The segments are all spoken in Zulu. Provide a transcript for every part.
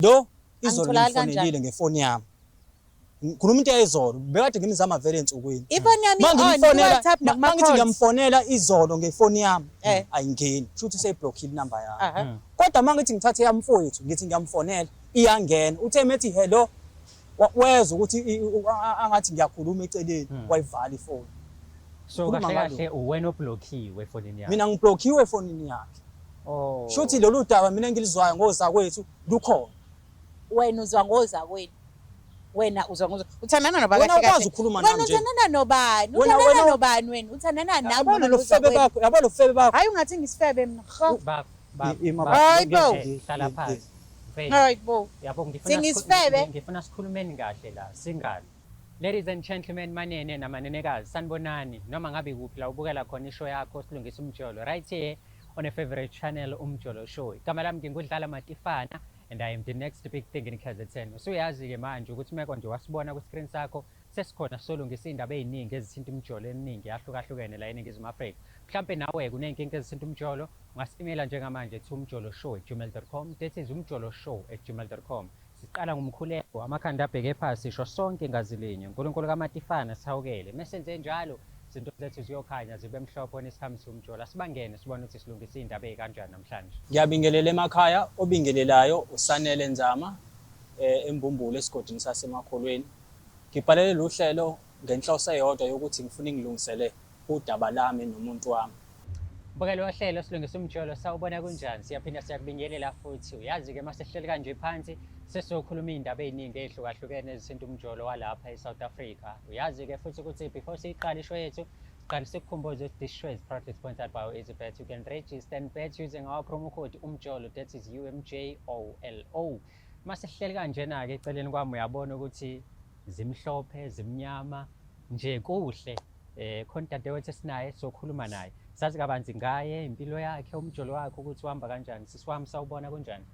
Lo izolo Angitholakali kanjani? ngifonelile ngefoni yami. Ngikhuluma into yayizolo, bekade ngimizama vele ensukwini. Ifoni yami Manje on WhatsApp ngifonela, nakuma mangithi calls. ngiyamfonela izolo ngefoni yami, Eh. ayingeni. Futhi useblockile number yami. Aha. Kodwa mangithi ngithathe yamfowethu, ngithi ngiyamfonela, iyangena. Uthe methi hello, wezwa ukuthi angathi ngiyakhuluma eceleni, wayivala ifoni. So Khuluma kahle ngalo. kahle uwena oblockiwe efonini yakho. Mina ngiblockiwe efonini yakhe. Oh. Shuthi lolu daba mina engilizwayo ngozakwethu lukhona. Wena uzwa ngoza kwenu. Wena uzwa ngoza. Uthandana nobani Wena kahle ukwazi kahle? ukukhuluma Wena nami nje. uthandana nobani? Wena- Uthandana wena- nobani wena? Uthandana nami Yabo noma lo noza febe kwenu? bakho, yabo lo febe bakho. Hayi ungathi ngisifebe mina. Hayi bo. Hlala phansi. Mfethu, Hayi bo. yabo Singisifebe? ngifuna sikhulumeni kahle la, singani. Ladies and gentlemen, manene namanenekazi, sanibonani noma ngabe kuphi la ubukela khona ishow yakho silungisa umjolo right here on a favorite channel Umjolo Show. Igama lami ngingudlala Matifana and I am the next big thing in KZN. Usuyazi ke manje ukuthi meko nje wasibona ku screen sakho sesikhona solungisa indaba eziningi ezithinta umjolo eminingi yahlukahlukene la eNingizimu Afrika. Mhlambe nawe kunenkinga ezithinta umjolo, ungasimela njengamanje to umjoloshow@gmail.com. That is umjoloshow@gmail.com. Siqala ngomkhuleko, amakhanda abheke phansi, sisho sonke ngazilinye. UNkulunkulu kaMatifana sihawukele. Mesenze njalo izinto zethu ziyokhanya zibe mhlophe nesihambisa umjolo. Asibangene sibone ukuthi silungisa indaba ezikanjani namhlanje. Ngiyabingelela emakhaya, obingelelayo uSanele Nzama eMbumbulo esigodini sasemakholweni. Ngibhalele lo hlelo ngenhloso eyodwa yokuthi ngifuna ngilungisele udaba lami nomuntu wami. Mbukelo wohlelo silungisa umjolo sawubona kunjani, siyaphinda siyakubingelela futhi. Uyazi ke mase sihleli kanje phansi sesizokhuluma indaba eziningi ezihlukahlukene ezithinta umjolo walapha eSouth Africa. Uyazi ke futhi ukuthi before siqale ishow yethu siqale sikukhumbuze ukuthi this show is proudly sponsored by EasyBet. You can register and bet using our promo code umjolo, that is UMJOLO. Mase sihleli kanjena ke eceleni kwami uyabona ukuthi zimhlophe zimnyama nje kuhle. Khona dadewethu esinaye sokhuluma naye. Sazi kabanzi ngaye impilo yakhe umjolo wakhe ukuthi uhamba kanjani. Sisiwami sawubona kunjani?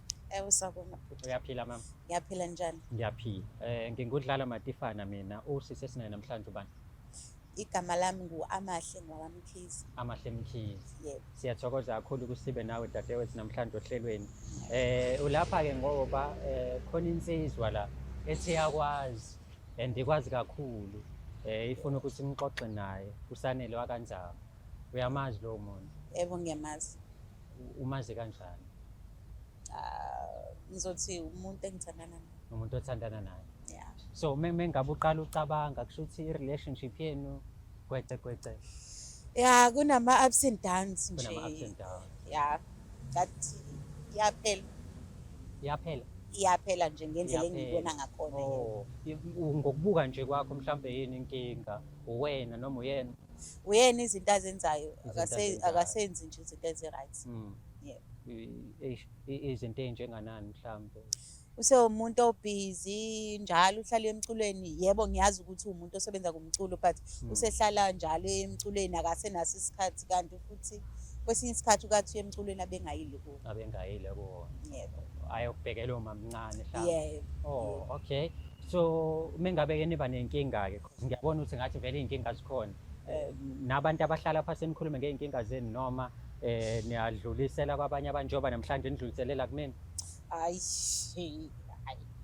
Usabona futhi. Uyaphila mama? Ngiyaphila njani? Ngiyaphila. Ngingudlala Matifana mina. Usisi esinaye namhlanje ubani? Igama lami nguAmahle Ngwakamkhize. Amahle Mkhize. Yebo. Siyathokoza kakhulu ukusibe nawe dadewethu namhlanje ohlelweni. Ulapha ke ngoba khona insizwa la ethi yakwazi and ikwazi kakhulu. Ifuna ukuthi ngixoxe naye uSanele wakanjani. Uyamazi lo muntu? Yebo ngiyamazi. Umazi kanjani? Ngizothi umuntu engithandana naye. Umuntu othandana naye. Yeah. So mengabe uqala ucabanga kusho ukuthi i-relationship yenu kwece. Yeah, kunama ups and downs nje. Kunama ups and downs. Yeah. That iyaphela. Iyaphela nje ngendlela engibona ngakhona. Oh, ngokubuka nje kwakho mhlambe yini inkinga? Uwena noma uyena? Uyena izinto azenzayo akasenzi nje izinto ezi-right. Yebo. Izinto ezinjenganani mhlambe? Usewumuntu obusy njalo uhlala emculweni. Yebo ngiyazi ukuthi umuntu osebenza kumculo but usehlala njalo emculweni akasenaso isikhathi kanti futhi kwesinye isikhathi ukathi emculweni abengayile kuwo. Abengayile kuwo. Yebo. Ayokubhekela umamncane mhlawumbe. Yebo. Oh, okay. So mengabe ke niba nenkinga ke ngiyabona ukuthi ngathi vele inkinga zikhona. Nabantu abahlala phansi enikhulume ngeinkinga zenu noma niyadlulisela kwabanye abantu njengoba namhlanje nidluliselela kumina? Hayi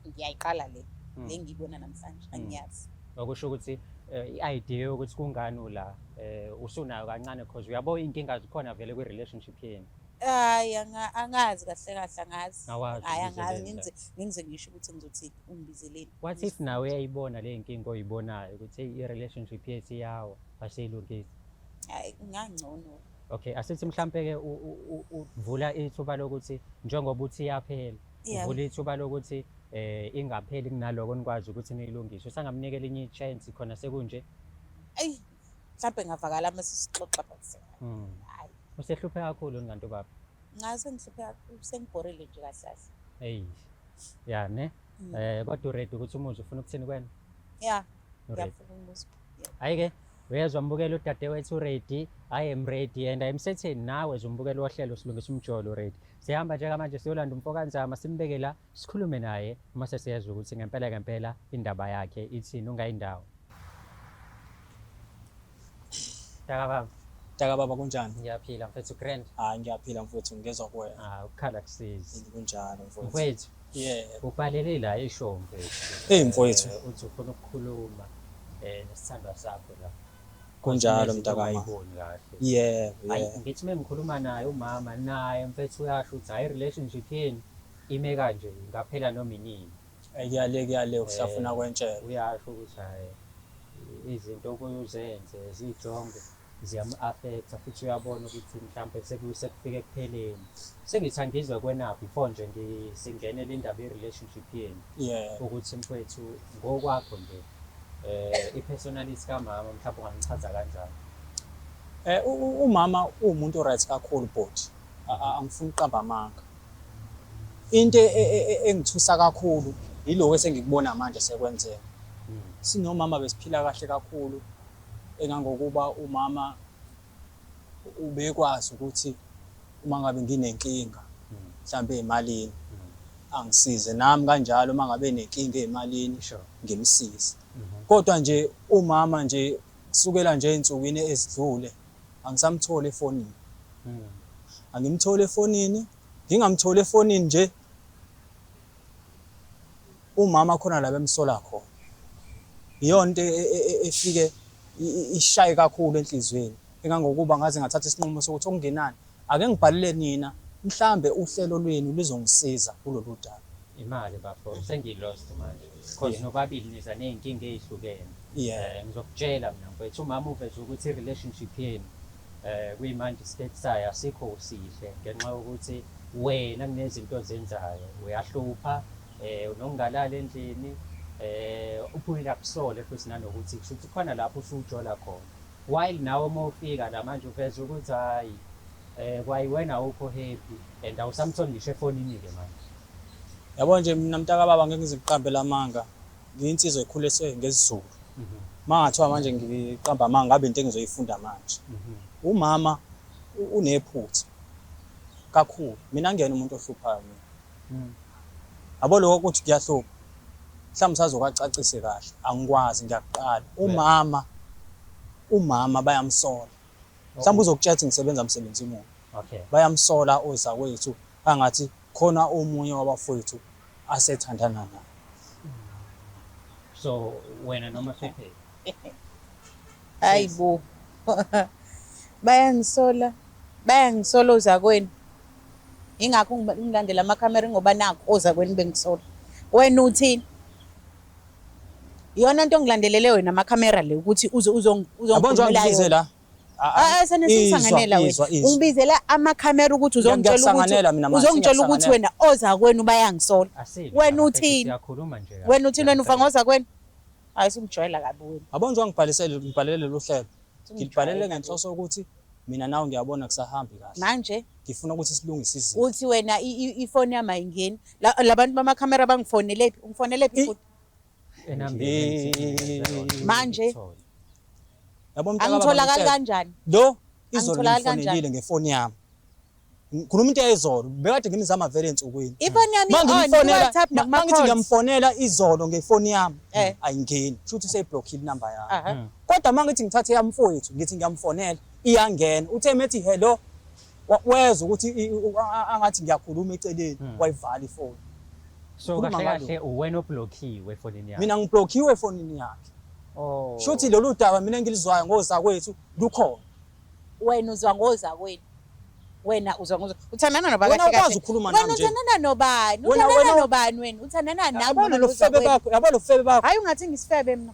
ngiyayiqala le ngiyibona namhlanje angiyazi. Okusho ukuthi i-idea ukuthi kungani la usunayo kancane because uyabona inkinga zikhona vele kwi-relationship yenu. Hayi angazi kahle angazi. Hayi angazi ngize ngisho ukuthi ngizothi ungibizeleni. What if nawe uyayibona le inkinga oyibonayo ukuthi i-relationship yethu iyawa baseyilungisa? Hayi ngangcono. Okay, asithi mhlambe ke uvula ithuba lokuthi njengoba uthi iyaphela, uvula ithuba lokuthi ingapheli kunaloko nikwazi ukuthi niyilungise. Usangamnikela inye chance khona sekunje. Mhlambe ngavakala mase sixoxa phansi. Hayi. Usehluphe kakhulu nganto baba? Ngaze ngihluphe kakhulu sengibhorile nje kahle. Hey. Ya ne? Kodwa ready ukuthi umuzi ufuna ukuthini kwena? Yeah. Ngiyafuna umuzi. Ayike uyezwa mbukela udadewethu ready, I am ready and I am certain nawe uzombukela ohlelo silungisa umjolo ready. Sihamba nje manje siyolanda umfokanzama simbeke la sikhulume naye mase siyezwa ukuthi ngempela indaba yakhe ithini ungayindawo. Taka baba kunjani? Ngiyaphila mfethu grand. Ngiyaphila mfowethu ngezwe kuwena. Ukhala kusizi. Kunjalo mfowethu. Mfethu, Yeah. Ubhalele la isho mfethu. Mfowethu. Uthi ufuna ukukhuluma nesithandwa sakho la. Kunjalo mntakama. Ayiboni kahle. Yebo, Hayi yebo. ngithi mengikhuluma naye umama naye mfethu uyasho ukuthi hayi relationship yeni ime kanje ngaphela noma inini. Kuyale ukuhlafuna kwentshela. Uyasho ukuthi hayi izinto okuyenze zijonge ziyam-affecta futhi uyabona ukuthi mhlawumbe sekufike ekupheleni. Sengithangizwe kwenaphi before nje singenele indaba ye-relationship yeni. Yeah. Ukuthi mfethu ngokwakho nje i-personality kamama mhlawumbe ungangichaza kanjani? Umama umuntu oright kakhulu bhuti. Angifuni uqamba amanga. Into engithusa kakhulu yiloko esengikubona manje sekwenzeka. Sinomama besiphila kahle kakhulu engangokuba umama ubekwazi ukuthi uma ngabe nginenkinga mhlambe ezimalini angisize nami kanjalo uma ngabe nenkinga ezimalini ngimsize. Kodwa nje umama nje kusukela nje einsukwini ezidlule angisamtholi efonini. Angimtholi efonini, ngingamtholi efonini nje umama khona la bemsola khona. Iyonto efike ishaye kakhulu enhlizweni engangokuba ngaze ngathatha isinqumo sokuthi okungenani ake ngibhalele nina mhlambe uhlelo lwenu lizongisiza kulolu daba. Imali bafo sengilost manje because nobabili niza nezinkinga ezihlukene. Ngizokutshela mina mfethu umama uveze ukuthi i-relationship yenu kuyimanje state sayo asikho sihle ngenxa yokuthi wena kunezinto ozenzayo uyahlupha unokungalala endlini uphumela kusole futhi nanokuthi kushuthi khona lapho usujola khona while nawe uma ufika la manje uveze ukuthi hayi kwayiwena awukho happy and awusamtholi ngisho efonini ke manje. Yabo nje mina mntaka baba ngeke ngiziqambe lamanga ngiyinsizwe ekhuliswe ngesiZulu. Mangathiwa manje ngiqamba amanga ngabe into engizoyifunda manje. Umama unephutha kakhulu mina ngiyena umuntu ohluphayo mina. Yabo lokho ukuthi kuyahlupha mhlawumbe sazokwacacise kahle angikwazi ngiyaqala umama bayamsola mhlawumbe uzokutshela ngisebenza umsebenzi muni. Bayamsola ozakwethu angathi khona omunye wabafowethu asethandana naye. So wena noma Fefe Hayibo bayangisola ozakwenu ingakho ngilandela amakhamera ngoba nakho ozakwenu bengisola. Wena uthini? Iyona into ngilandelele wena amakhamera le ukuthi uzongibonela yona. Senesisanganela wena. Ungibizela amakhamera ukuthi uzongitshela ukuthi wena ozakwenu bayangisola. Wena uthini? Siyakhuluma nje. Wena uthini wena ufa ngozakwenu? Hayi singijwayela kabi wena. Yabo nje ngibhalele lo hlelo. Ngibhalele ngenhloso ukuthi mina nawe ngiyabona kusahambi kahle. Manje ngifuna ukuthi silungise izinto. Uthi wena ifoni yami ayingeni. Labantu bamakhamera bangifonele phi? Ungifonele phi futhi? Manje Yabo mntaka angitholakala kanjani? Lo izolo ngifonelile ngefoni yami. Ngikhuluma into eyizolo bekade ngimizama vele ensukwini. Ifoni yami on WhatsApp nakuma ngithi ngiyamfonela izolo ngefoni yami ayingeni futhi useyiblockile number yami. Kodwa mangithi ngithathe yamfowethu ngithi ngiyamfonela iyangena uthe methi hello weza ukuthi angathi ngiyakhuluma eceleni wayivala ifoni. So kahle uwena oblockiwe efonini yakhe. Mina ngiblockiwe efonini yakhe. Shuthi lolu daba mina engilizwayo ngozakwethu lukhona. Wena uzwa ngozakwenu. Wena uzwa ngoza. Uthandana nobani kahle? Wena ukwazi ukukhuluma nami nje. Wena uthandana nobani? Uthandana nobani wena? Uthandana nami. Yabo lo febe bakho, yabo lo febe bakho. Hayi ungathi ngisifebe mina.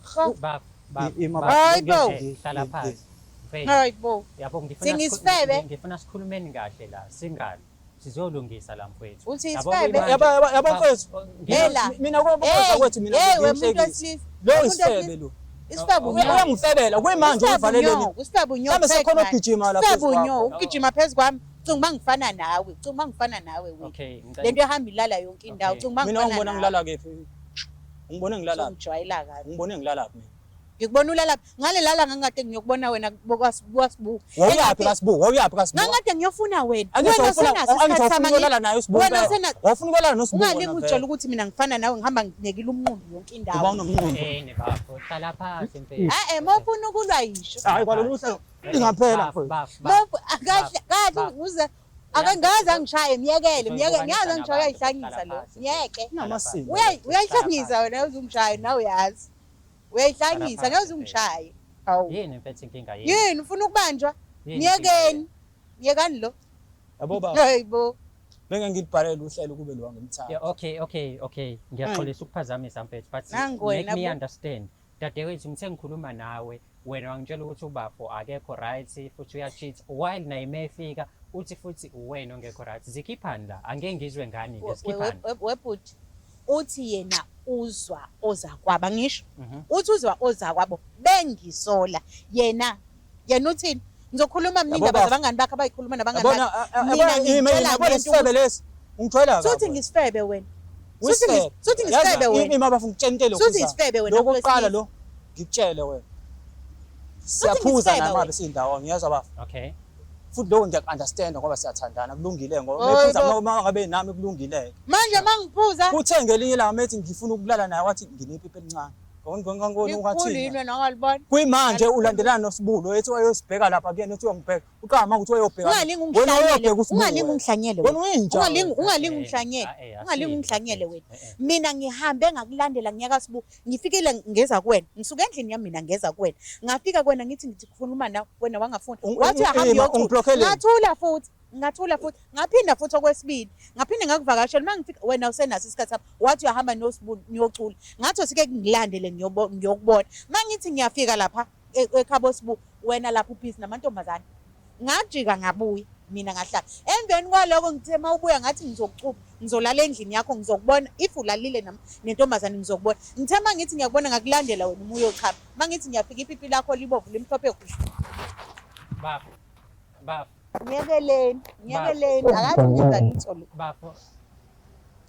Hayibo. Hlala phansi. Hayibo. Yabo ngifuna sikhulumeni kahle la singani. Sizolungisa la mfowethu. Uthi isifebe. Yabo mfowethu. Mina ngoba kwethu mina ngiyeshekile. Lo isifebe lo. Isifebe uyangifebela kuyimanje uvaleleni. Isifebe unyo. Mhlawumbe sekhona ugijima lapha. Isifebe unyo, ugijima phezukwami. Cinga ngifana nawe. Cinga ngifana nawe wena. Okay. Lento ehamba ilala yonke indawo. Cinga ngifana nawe. Mina ngibona ngilala kephi? Ngibone ngilala. Ngijwayela kabi. Ngibone ngilala mina. Ngikubona ulala ngale lala ngangade ngiyokubona wena bokwasibu. Wawuyaphi kasibu? Wawuyaphi kasibu? Ngangade ngiyofuna wena. Wena usena ulala naye usibu. Wafuna ukulala nosibu. Ungalingi utshela ukuthi mina ngifana nawe ngihamba nginekile umnqumbi yonke indawo. Uba unomnqumbi. Bafo hlala phansi mfethu. Mawufuna ukulwa yisho. Hayi kwalolu hlelo ingaphela mfethu. Kahle uze Akangaze angishaye myekele Uzoyibonisa ngiyazi angishaye nabantu, uyayihlangisa hlala lo. phansi. Ngiyeke. Kunamasiko. Uyayihlangisa wena uzungishaye nawe uyazi. Uyayihlangisa Hlala nawe phansi, uzungishaye. Hawu. Yini mfethu inkinga yini? Yini ufuna ukubanjwa? Yini inkinga Myekeni. Myekani lo. Yabo baba, Hayibo. benge ngilibhalele uhlelo kube lo wangemthatha. Yeah, okay. Ngiyaxolisa ukuphazamisa mfethu, but Nangu make wena, me bo. understand. Dadewethu ngithe ngikhuluma nawe, wena wangitshela ukuthi ubafo akekho right futhi uya-cheat. While naye mefika uthi futhi uwena ongekho right. Zikhiphani la, angeke ngizwe ngani ke sikhiphani. Webhuti. Uthi yena uzwa ozakwaba ngisho. Mhm. Uthi uzwa ozakwabo bengisola. Yena uthini? Ngizokhuluma mningi Yabo, baba. abangani bakhe abayikhuluma nabangani Yabona, yabona isifebe lesi. Ungithwela Suthi kabi. ngisifebe wena. Wisifebe. Suthi ngisifebe wena. Ima bafuna ukutshentele lokhu. Suthi isifebe wena, Lokuqala Nkosi. lo ngikutshele wena. Siyaphuza ngisifebe namabe wena. sindawo ngiyazwa bafu. Okay. Futhi lokho ngiyakunderstand ngoba siyathandana kulungile ngoba Oh, mephuza yebo. uma ngabe nami kulungile. Manje mangiphuza Kuthe ngelinye ilanga methi ngifuna ukulala naye wathi nginepipi elincane. Ngongongongoni ungathini. ngikhulile nakalibona. Kuyimanje ulandelana noSibulo ethi wayosibheka lapha kuyena ethi uyongibheka. Uqama ukuthi wayobheka. Ungalingi Wena ungihlanyele. uyobheka uSibulo. Ungalingi ungihlanyele Wena wena. uyintsha. Ungalingi ungihlanyele. Eh, Ungalingi asile, ungihlanyele wena. eh. Mina ngihambe ngakulandela ngiyaka Sibu. Ngifikile ngeza kuwena. Ngisuka endlini yami mina ngeza kuwena. Ngafika kuwena ngithi khuluma nawe wena wangafuni. Wathi uhambe ungiblockele. Ngathula futhi. Ngaphinda futhi okwesibili. Ngaphinde ngakuvakashela mangifika wena usenaso isikhathi lapho. Wathi uyahamba noSibu niyocula. Ngathi sike ngilandele ngiyokubona. Mangithi ngiyafika lapha ekhabo Sibu wena lapha uphisi namantombazane. Ngajika ngabuya mina ngahlala. Emveni kwaloko ngithe mawubuya ngathi ngizokucupha. Ngizolala endlini yakho ngizokubona if ulalile nentombazane ngizokubona. Ngithe mangithi ngiyakubona ngakulandela wena umuyo ochapha. Mangithi ngiyafika ipipi lakho libovu limhlophe kuhle. Bafo. Ngiyekeleni akazi ungenza lutho lo. Bafo,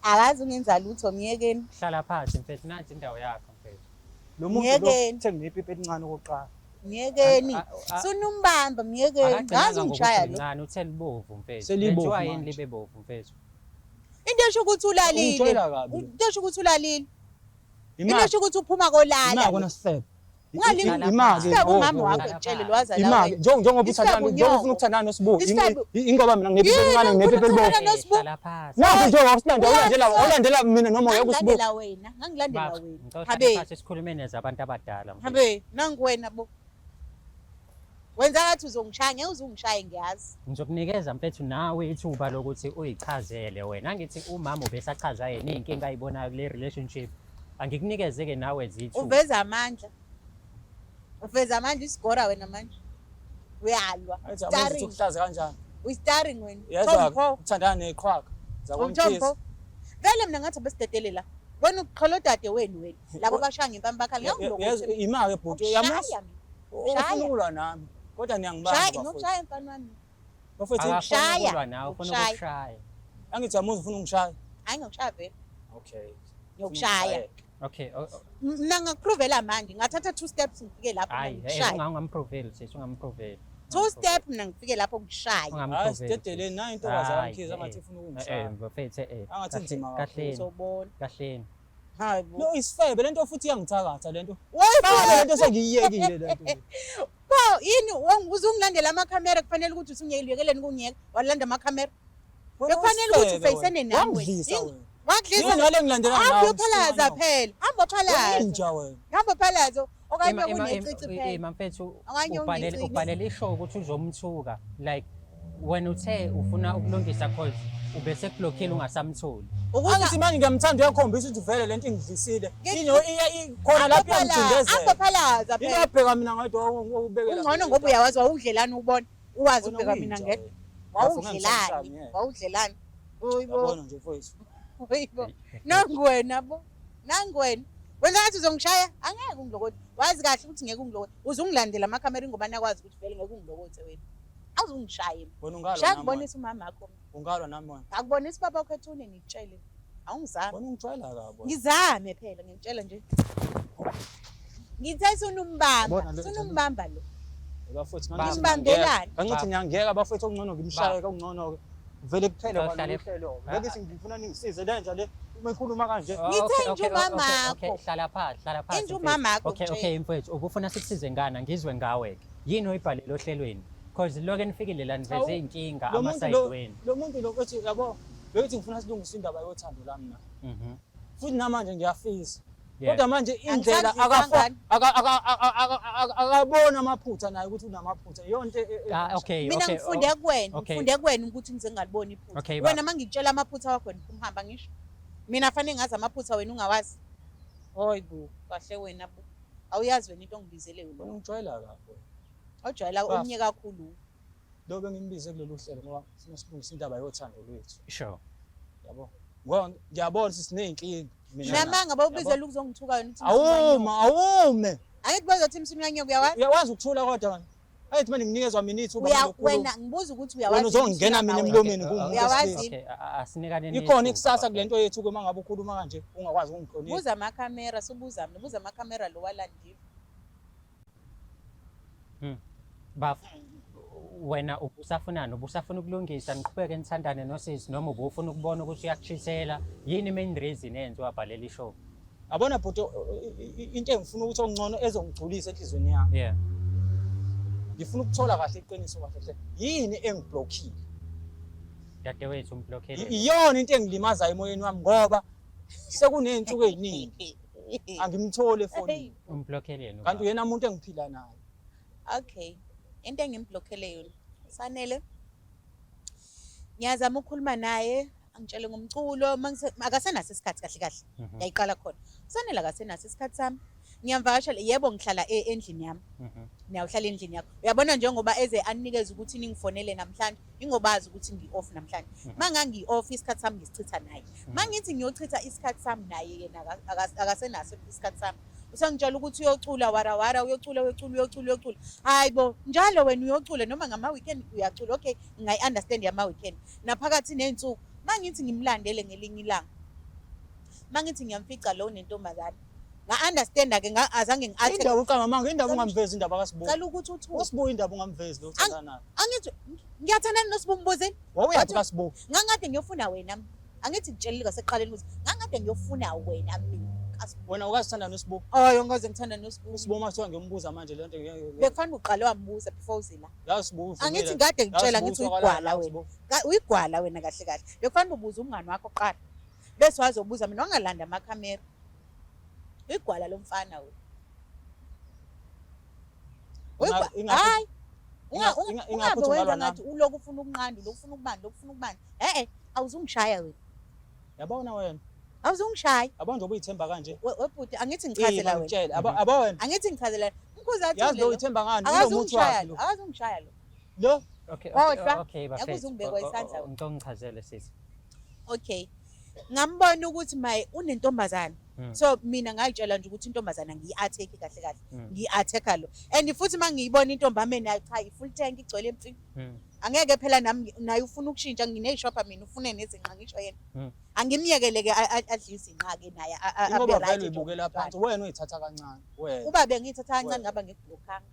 Akazi ungenza lutho ngiyekeni. hlala phansi mfethu, nathi indawo yakho mfethu. Lo muntu lo Ngiyekeni. uthe nginepipi elincane okokuqala. Ngiyekeni. Sunumbamba ngiyekeni. Ngazi ungishaya lo. Ngani uthela ibovu mfethu. Selibovu Lenziwa yini manje. libe bovu mfethu? Into esho ukuthi ulalile. Ungitshela kabi. Into esho ukuthi ulalile. Into Imali. esho ukuthi uphuma kolala. Imali kona sifebe. Ungalingi Imali. Sifebe umama wakho ekutshele lwaza la Imali. wena. Njengoba Isifebe uthandana, njengoba ufuna ukuthandana noSibulo. Isifebe. Ingoba mina nginepipi elincane nginepipi elibovu. noSibu. Hlala phansi. Nathi njengoba usilandela ulandela mina noma uyeke uSibulo. Ngangilandela wena. Ngangilandela Bafo, wena. ngicela Habe. uhlale phansi sikhulume nezabantu abadala mfethu. Habe nangu wena bo. Wenza ngathi uzongishaya ngeke uzungishaye ngiyazi. Ngizokunikeza mfethu nawe ithuba lokuthi uyichazele wena. Angithi umama ubesachaza yena inkinga ayibonayo kule relationship. Angikunikeze ke nawe zithu. Uveza amandla. Uveza amandla isigora wena manje. Uyalwa. Athi abazi ukuhlaza kanjani. Uyi-starring wena. Yezwa Thompo. uthandana neqhwaga. Umthompo. Zakwamthisi. Vele mina ngathi besidedele la. Wena uqholo dade wenu wena. Labo bashaya ngempama bakhala Yezwa imali ebhuti yamusa. Ufuna ukulwa nami. Kodwa niyangibamba Shaya bafowethu. ngokushaya mfana wami. Bafowethu Akafuna ukulwa nawe, ufuna Ukushaya. ukushaya. angithi yamuza ufuna ungishaya. Hayi ngokushaya vele. Okay. Ngiyokushaya. Okay. Mina ngakupruvela manje ngathatha 2 steps ngifike lapho Hayi, ngikushaya. ungamproveli sis, ungamproveli. 2 step mina ngifike lapho ngishaya. Hayi sidedeleni nayo intokazi yamkhiza angathi ufuna ukungishaya. Bafethu Angathi nzima kakhulu. kahleni. Uzobona. Kahleni. Hayi bo. No isifebe lento futhi iyangithakatha lento. Wayifana Lento sengiyiyekile lento. Bo yini uzungilandela amakhamera kufanele ukuthi usungeyilekeleni kunyeka walanda amakhamera. Bekufanele ukuthi ufacene nawe. Wangidlisa wena. Wangidlisa Yini ngale ngilandela nawe. Hamba phalaza phela. Hamba phalaza. Inja wena. Hamba phalaza okanye kunecici phela. Mfethu Okanye ungicici. ubhalele ishow ukuthi uzomthuka like when uthe ufuna ukulungisa cause ubese kublockile ungasamtholi. Angithi manje ngiyamthanda uyakhombisa ukuthi vele lento ingidlisile. Khona lapho iyangicindezela. Hamba phalaza phela. Iyabheka mina ngedwa ubekela. Ungcono ngoba uyawazi wawudlelana ubona. Uwazi ubheka mina ngedwa. Wawudlelani. Wawudlelani. Uyibo. Yabona nje mfowethu. Uyibo. Nanguwena bo. Nanguwena. Wena ngathi uzongishaya angeke ungilokothe. Wazi kahle ukuthi ngeke ungilokothe. Uzungilandela amakhamera ingobani akwazi ukuthi vele ngeke ungilokothe wena. Awuzungishaye. Wena ungalwa Shaya nami. kubonisa umama wakho. Ungalwa nami wena. Akubonisa baba wakho ethune ngikutshele. Awungizami. Wena ungijwayela kabi. Ngizame phela ngikutshela nje. Ngithe sunumbamba. Bona lo- Sunumbamba lo. Bafowethu Ngimbambelani. Angithi ngiyangeka bafowethu okungcono ngimshaye okungcono ke. Vele kuphele Uhlale- kwalo uhlelo. Beke ngifuna ningisize lenja le uma ikhuluma kanje. Ngithe nje umama Okay, wakho. hlala phansi. Enje umama wakho Okay, kutshela. mfethu, ubufuna sikusize ngana ngizwe ngawe ke. Yini oyibhalele ohlelweni? Because lokho enifikile la niveze Awu, iy'nkinga lo muntu ama-side lo wenu. lo muntu lo ethi yabo bethi ngifuna silungise indaba yothando lami na. Mhm. Futhi namanje ngiyafisa. Yeah. Kodwa manje indlela Angithandisanga. akabona amaphutha naye ukuthi unamaphutha. Yonke Okay, Mina okay. ngifunde kuwena, okay. ngifunde kuwena ukuthi ngize ngalibona iphutha. Okay, Wena mangitshela amaphutha wakho wena umhamba ngisho. Mina fanele ngazi amaphutha wena ungawazi. Hoyibo, kahle wena bu. Awuyazi wena into ongibizele yona. ungijwayela kahle. Awujwayela omnye kakhulu. Lo bengimbize kulolu hlelo ngoba sifuna silungise indaba yothando lwethu. Sure. Yabo. Ngoba ngiyabona siney'nkinga. Mina Namanga bawubizela ukuzongithuka wena uthi awume. angithi bazothi msimnyanyoko uyawazi? Uyakwazi ukuthula kodwa manje. Ayithi manje nginikezwa mina ithuba Wena ngibuza ukuthi uyawazi. wena uzongena mina emlomeni Uyawazi? Okay, asinikane ikhona ikusasa kule nto yethu uma ngabe ukhuluma kanje ungakwazi ukungihlonipha. Buza amakhamera, subuza mina, buza amakhamera lo walandiwe. Baf, wena ubusafunani? Ubusafuna ukulungisa niqhubeke nithandane nosisi noma ubufuna ukubona ukuthi uyakushisela? Yini main reason eyenze wabhalela ishow? Yabona bhuti into engifuna ukuthi ongcono ezongigculisa enhlizweni yami. Yeah. Ngifuna ukuthola kahle iqiniso kahle hle. Yini engiblockile? Dadewethu umblockele. Iyona into engilimazayo emoyeni wami ngoba sekuney'nsuku ey'ningi angimtholi efonini. Umblockele Kanti uyena umuntu engiphila naye. Okay. Into engimblockele yona. Sanele. Ngiyazama ukukhuluma naye, angitshele ngomculo, akasenaso isikhathi kahle kahle. Yayiqala khona. Sanele akasenaso isikhathi sami. Ngiyamvakashela, yebo ngihlala endlini yami. Niyawuhlala endlini yakho. Uyabona njengoba eze anikeze ukuthi ningifonele namhlanje, ingobazi ukuthi ngi-off namhlanje. Mangangi-off isikhathi sami ngisichitha naye. Mangithi ngiyochitha isikhathi sami naye yena akasenaso isikhathi sami. Usangitshela ukuthi uyocula warawara, uyocula. Hayibo, njalo wena uyocula noma ngama-weekend uyacula. Okay, ngingayi-understand yama-weekend. Naphakathi ney'nsuku, mangithi ngimlandele ngelinye ilanga. Mangithi ngiyamfica lo nentombazane. Nga-understand-ke azange ngi-athe. Indaba ucanga manga indaba ungamvezi indaba kaSibuya. Cala ukuthi uthuke. uSibuya indaba ungamvezi lo uthandana naye. Angithi ngiyathandana noSibuya Mbuzeni. Wawuyaphi kaSibuya? Ngangade ngiyofuna wena. Angithi ngitshelile ngaseqaleni ukuthi ngangade ngiyofuna wena mina. Wena ukazithanda noSibuya? Oh, ngaze ngithanda noSibuya. uSibuya mase ngiyombuza manje le nto Bekufanele uqale wambuza before uzila. la Sibuya. Angithi ngade ngitshela ngithi uyigwala wena. Uyigwala wena kahle kahle. Bekufanele ubuze umngani wakho qala. Bese wazobuza mina wangalanda amakhamera. Uyigwala lo mfana wena. Hayi. Ungabe wenza ngathi uloku ufuna ukunqanda, lokufuna ukubani. Awuzungishaya wena. Yabona wena. Awuzungishaya. Yabona njengoba uyithemba kanje. Webhuti angithi ngichazela wena. Aba wena. Angithi ngichazela. Mkhuza athi Yazi lo uyithemba ngani? Unomuthi wakhe lo. Akazungishaya lo. Lo? Okay, Kodwa, okay, yakuze ungibekwa isandla wena. ngicela ungichazele sisi. Okay. Ngambona ukuthi maye unentombazana. So mina ngayitshela nje ukuthi intombazana ngiyi-attack kahle kahle. Ngiyi-attack lo. And futhi mangiyibona intombazane nayo cha i-full tank igcwele emfini. Angeke phela nami naye ufuna ukushintsha ngineyishopha mina ufune nezinqa ngisho yena. Angimyekeleke adle izinqa ke naye Ngoba vele uyibukela phansi wena uyithatha kancane wena. Uba bengiyithatha kancane ngaba ngikublockanga.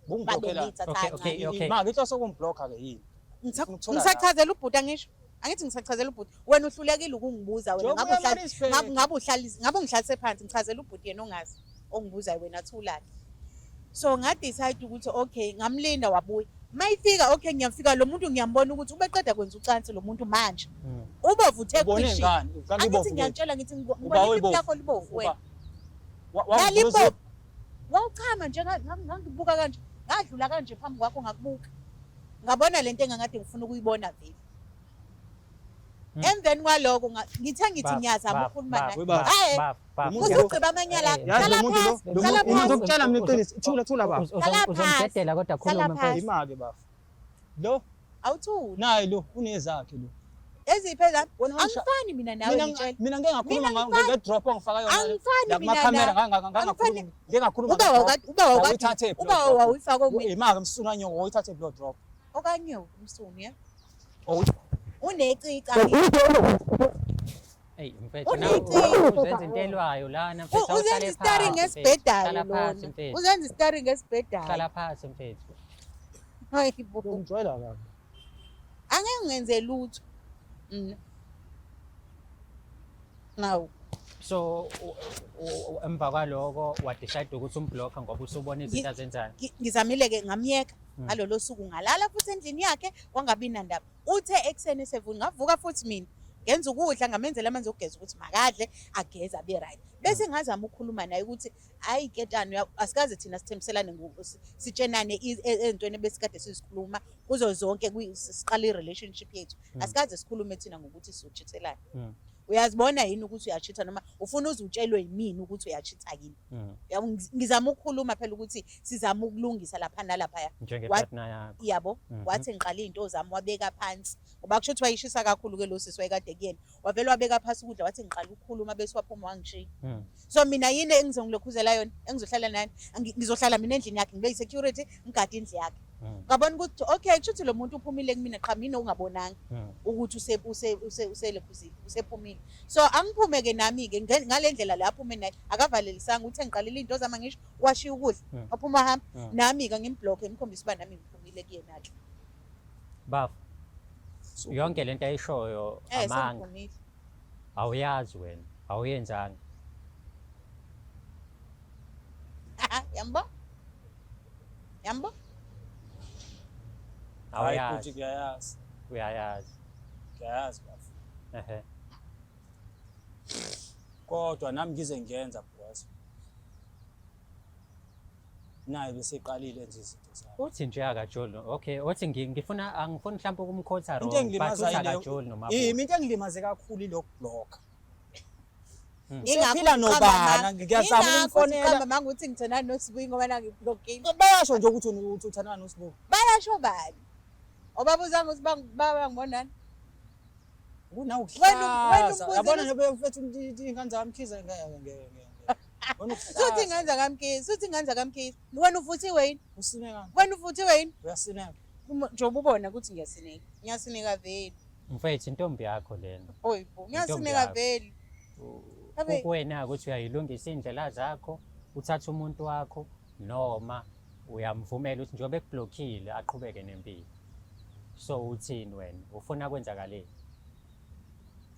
Bungiblockela. Okay. Ma ngitho sokumblocker ke yini? Ngisachazela ubhuti angisho. Angithi ngisachazela ubhuti wena uhlulekile ukungibuza wena ngabe ngihlalise phansi ngichazela ubhuti yena ongazi ongibuza wena thulani. So nga-decide ukuthi okay ngamlinda wabuya. Mayifika okay ngiyamfika lo muntu ngiyambona ukuthi ubeqeda kwenza ucansi lo muntu manje. Ubovuthe kwishi. Angithi ngiyantshela ngithi ngibona ipipi lakho libovu wena. Yalibovu. Wawuchama nje ngangibuka kanje. Ngadlula kanje phambi kwakho ngakubuka. Ngabona lento engangade ngifuna ukuyibona vele. Emveni kwaloko ngithe ngithi ngiyazama ukukhuluma naye. Hayi. Uzogciba amanyala. Yazi lo muntu lo. Umuntu ukutshela mina iqiniso. Thula baba. Uzongidedela kodwa khuluma mfethu. Imake baba. Lo awuthuli. Naye lo unezakhe lo. Eziphi ezami? Angifani mina nawe ngitshela. Mina ngeke ngakhuluma nge-drop ongifaka yona. Angifani mina nawe. Ngakhuluma. Ngeke ngakhuluma. Uba wawuyifaka kumina. Imake msuna nyoko uyithathe blood drop. Okanye umsuni ya? Oh. Unecica. Hey mfethu nawe uzenza into elwayo lana mfethu uzenza i-starring ngesibhedayo lona. Uzenza i-starring ngesibhedayo. Hlala phansi mfethu. Hayibo. Ngijwayela kabi. Angeke ngenze lutho. Nawu. So emva kwaloko wadecide ukuthi umblocker ngoba usubona izinto azenzayo. Ngizamile ke ngamyeka. ngalolo suku ngalala futhi endlini yakhe wangabi nandaba. Uthe ekuseni esevuka ngavuka futhi mina ngenza ukudla ngamenzela amanzi okugeza ukuthi makadle ageze abe right. Bese ngazama ukukhuluma naye ukuthi hayi ketani asikaze thina sithembiselane sitshenane ezintweni besikade sizikhuluma kuzo zonke siqala i-relationship yethu. Asikaze sikhulume thina ngokuthi sizochithelana. Uyazibona yini ukuthi uyachitha noma ufuna uzutshelwe yimini ukuthi uyachitha yini? Ngizama ukukhuluma phela ukuthi sizama ukulungisa lapha nalapha. Njengepartner yakho. Yabo, wathi ngiqala izinto zami wabeka phansi. Ngoba kusho ukuthi wayishisa kakhulu ke lo sisi wayekade kuyena. Wavela wabeka phansi ukudla wathi ngiqala ukukhuluma bese waphuma wangishiya. So mina yini engizongilokhuzela yona engizohlala naye ngizohlala mina endlini yakhe ngibe security ngigade indlu yakhe. Ngabona ukuthi okay kushuthi lo muntu uphumile kumina qha mina ungabonanga ukuthi uselekhuzile usephumile. So angiphume ke nami ke ngalendlela lapho mina akavalelisanga ukuthi ngiqalile izinto zami ngisho washiya ukudla waphuma hamba nami ke ngimblock ngikhombisa uba nami ngiphumile kuyena ke. Bafu. Yonke lento ayishoyo amanga. Awuyazi wena, awuyenzanga. Yambo? Yambo? Hayi kuyayazi. Uyayazi. Kuyayazi bafu. Kodwa nami ngize ngiyenza bros. Naye bese eqalile enze izinto zakhe. Uthi nje akaJoel. Okay, uthi angifuni mhlawumbe ukumkhotha into engilimaza akaJoel noma. Into engilimaze kakhulu lokublock. Ngiphila nobana ngiyazama ukufonela manje ukuthi ngithana noSibuyi ngoba nangiblockile. Bayasho nje ukuthi uthana noSibuyi. Bayasho bani? Obabuzanga ukuthi baba ngibonani? Kuna ukuhlaza. Yabona nje befethu ingane zami khiza ngeke. Suthi ngenza kamkhizi, suthi ngenza kamkhizi. Wena uvuthiwe yini? Usineka. Wena uvuthiwe yini? Uyasineka. Njoba ubona ukuthi ngiyasineka. Ngiyasineka vele. Mfethu intombi yakho lena. Oyibo, ngiyasineka vele. Kuwena ukuthi uyayilungisa indlela zakho, uthatha umuntu wakho noma uyamvumela ukuthi njobe ekublockile aqhubeke nempilo. So uthini wena? Ufuna kwenzakaleni?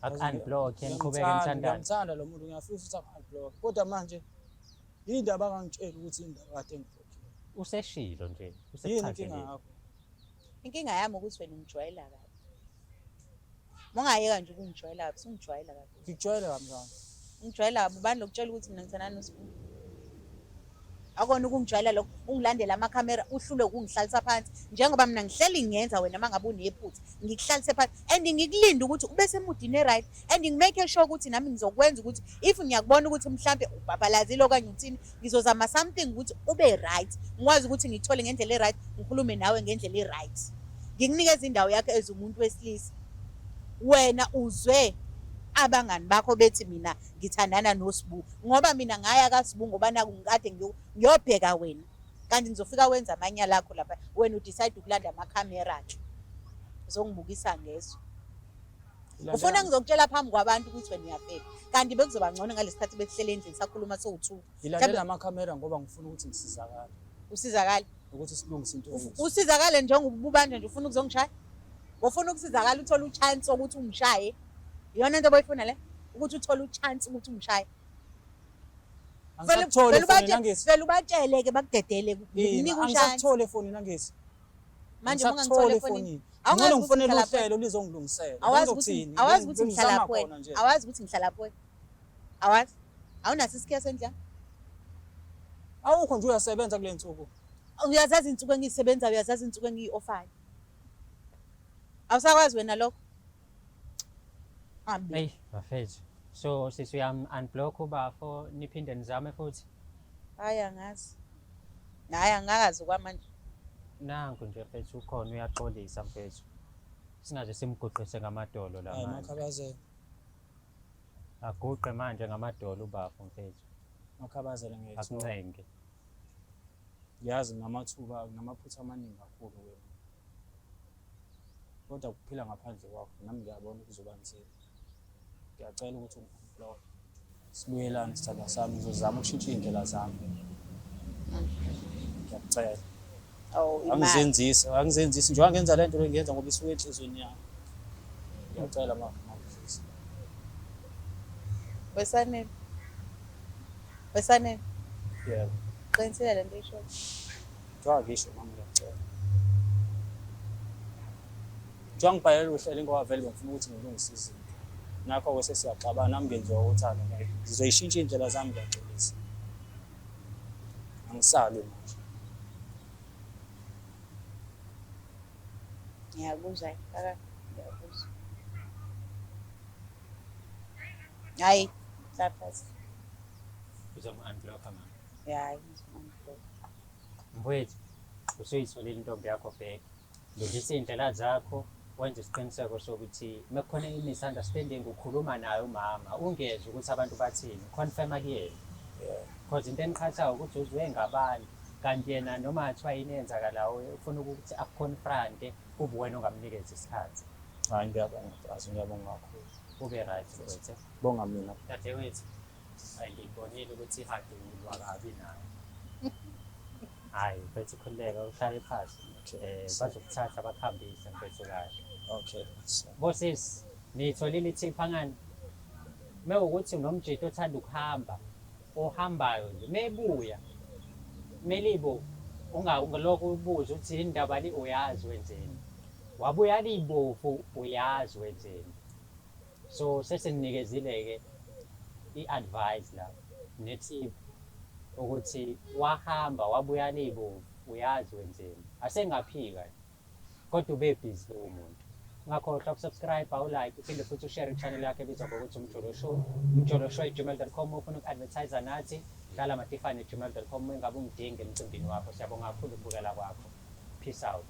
Ak-unblock niqhubeke nithandane. Ngiyamthanda lo muntu ngiyafisa ukuthi ak-unblock. Kodwa manje indaba angangitshela ukuthi indaba kade ngiblockile. Useshilo nje, Yini inkinga yakho? Inkinga yami ukuthi wena ungijwayela kabi. Mongayeka nje ukungijwayela kabi, sungijwayela kabi. Ngikujwayela kamnjani? Ungijwayela kabi ubani lokutshela ukuthi mina ngithanda noSibuyi. Akona ukungijwayela lokho ungilandela amakhamera uhlule ukungihlalisa phansi njengoba mina ngihleli ngiyenza wena mangabe unephutha ngikuhlalise phansi and ngikulinda ukuthi ube semudini right and ngimake sure ukuthi nami ngizokwenza ukuthi if ngiyakubona ukuthi mhlambe ubabhalazile okanye uthini ngizozama something ukuthi ube right ngikwazi ukuthi ngithole ngendlela right ngikhulume nawe ngendlela right ngikunikeza indawo yakhe ezumuntu wesilisa wena uzwe abangani bakho bethi mina ngithandana noSibuyi ngoba mina ngaya kaSibuyi ngoba naku ngikade ngiyobheka wena kanti ngizofika wenza amanyala akho lapha wena udecide ukulanda amakhamera ke uzongibukisa ngeso ufuna ngizokutshela phambi kwabantu ukuthi wena uyabheka kanti bekuzoba ngcono ngalesikhathi bekuhlele endlini sakhuluma so2 ngilandela amakhamera ngoba ngifuna ukuthi ngisizakale usizakale ukuthi silungise into ezinhle usizakale njengobubanje nje ufuna ukuzongishaya ufuna ukusizakala uthola uchance ukuthi umshaye iyona into boyifuna le ukuthi uthola uchance ukuthi umshaye vele ubatshele ke bakudedele kunika uchance angisakuthole foni nangesi manje ungangithole foni awungazi ngifonela uhlelo lizongilungisela awazi ukuthi ngihlala lapho wena awazi ukuthi ngihlala lapho wena awazi awunaso isikhiya sendla awukho nje uyasebenza kule nsuku uyazazi insuku engisebenza uyazazi insuku engiyi-offer awusakwazi wena lokho hey bafethu so sisi uyam-unblock ubafo niphinde nizame futhi hayi angazi naye angakazi kwamanje nanku nje mfethu ukhona uyaxolisa mfethu singaze simguqise ngamadolo la manje makhabazela aguqe manje ngamadolo ubafo mfethu makhabazela ngiyethu akuncenge yazi ngamathuba ngamaphutha amaningi kakhulu wena kodwa kuphila ngaphandle kwakho nami ngiyabona ukuzoba nzima ngiyacela ukuthi ungiblock sibuyelane sithatha sami ngizozama ukushintsha indlela zami ngiyacela angizenzisi njengoba ngenza lento ngiyenza ngoba isuke enhlizweni yami ngiyacela mafundisi Wesanele yebo qinisile lento isho ngisho mama ngiyacela njengoba ngibhalele uhlelo ngoba vele bengifuna ukuthi ngilungise izinto. Nakho-ke sesiyaxabana nami ngenziwa uthando ngizoyishintsha iy'ndlela zami ngiyagxilisa. Angisabi manje. Ngiyakuzwa kaka, ngiyakuzwa. Hayi, saphasi. Uzom-unblock-a mama. Hayi, Mfowethu, usuyitholile intombi yakho bheka. Lungisa iy'ndlela zakho, wenze isiqiniseko sokuthi uma kukhona i-misunderstanding ukhuluma naye umama, ungezwe ukuthi abantu bathini, confirm-a kuyena. Because into eniqhathayo ukuthi uzwe ngabani, kanti yena noma kuthiwa yini eyenzakalayo ufuna ukuthi akukonfront-e, kube wena ongamnikeza isikhathi. Hayi ngiyabonga Bras, ngiyabonga kakhulu. Ube right mfowethu. Bonga mina. Dadewethu, ngibonile ukuthi ihadi ulwa kabi nayo. Hayi, mfethu khululeka uhlale phansi. Bazokuthatha bakuhambise mfethu kahle. Okay. Bosisi, niyitholile i-tip angani? Mewukuthi unomjito othanda ukuhamba, ohambayo nje, mebuya, melibo, ungalokhu ubuza ukuthi indaba li uyazi wenzeni. Wabuya libovu uyazi wenzeni. So sesinikezile-ke i-advice la, ne-tip ukuthi wahamba wabuya libovu uyazi wenzeni. Asengaphika kodwa ube busy lowo muntu. Ungakhohlwa ukusubscribe, ulike, uphinde futhi ushare i-channel yakhe ebizwa ngokuthi Umjolo Show. Umjolo Show @gmail.com ufuna uku-advertise nathi, dlala amatifane @gmail.com engabe ungidinga emcimbini wakho. Siyabonga kakhulu ukubukela kwakho. Peace out.